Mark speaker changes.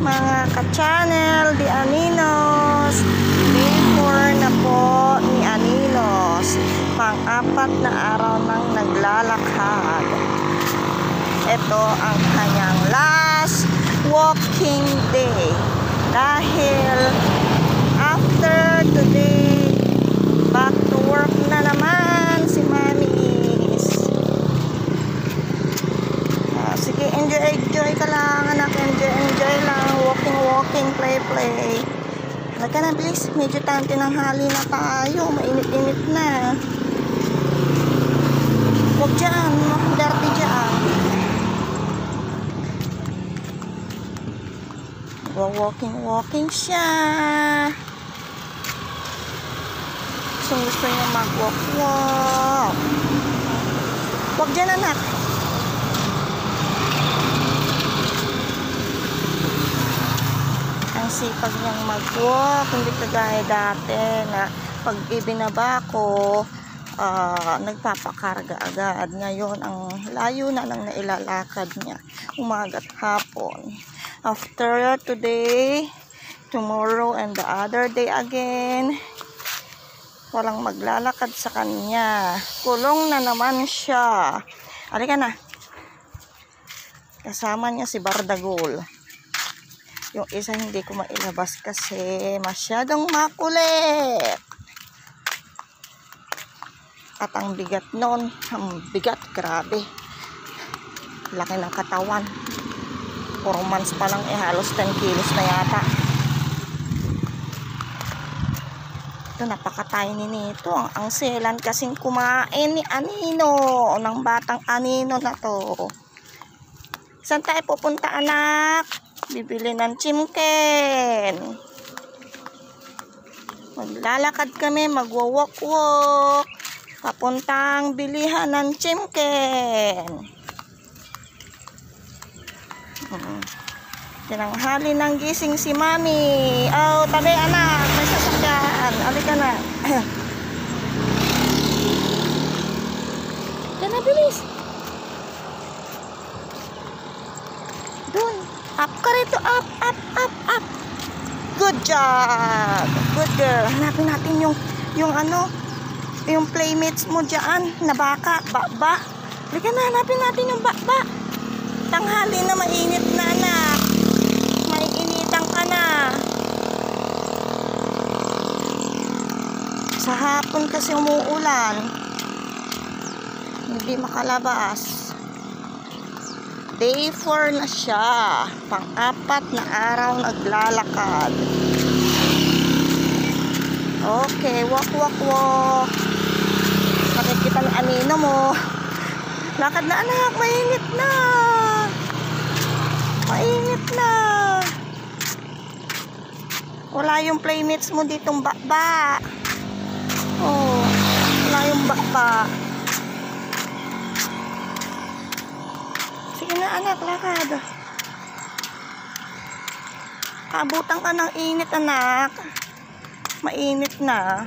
Speaker 1: Mga ka-channel, di Aninos, day 4 na po ni Aninos. Pang-apat na araw nang naglalakad. Ito ang kanyang last walking day. Dahil after today, back to work na naman si Mamis. Sige, enjoy ka lang anak, enjoy lang, walking, play. Halika na please, medyo tinanghali na tayo, mainit-init na. Huwag dyan, dirty dyan. Walking siya. Gusto niya mag-walk. Huwag dyan anak. Ang sipag niyang mag-walk, hindi kagaya dati na pag ibinaba ko, nagpapakarga agad. Ngayon, ang layo na lang na ilalakad niya, umaga at hapon. After today, tomorrow, and the other day again, walang maglalakad sa kanya. Kulong na naman siya. Halika na. Kasama niya si Bardagol. Yung isa hindi ko mailabas kasi masyadong makulit. At ang bigat nun, grabe. Laki ng katawan. 4 months pa lang halos 10 kilos na yata. Ito, napaka-tiny nito. Ang selan kasing kumain ni Anino, ng batang Anino na to. Saan tayo pupunta anak? Bibili ng chimken. Maglalakad kami, magwo-walk papuntang bilihan ng chimken. Tinanghali ng gising si Mami. Oh, tabi anak, may sasakyan. Halika na. Kana bilis. Doon. Up ka rito. Up. Good job. Good girl. Hanapin natin yung playmates mo dyan na baka. Bakba. Halika na, hanapin natin yung bakba. Tanghali na, mainit na anak. Maiinitan ka na. Sa hapon kasi umuulan. Hindi makalabas. Day 4 na siya. Pang-apat na araw naglalakad. Okay, walk. Nakikita ng Anino mo. Lakad na anak, mainit na. Wala yung playmates mo ditong bakba. Oh, wala yung bakba. Sige na anak, lakad. Abutan ka ng init anak. Mainit na.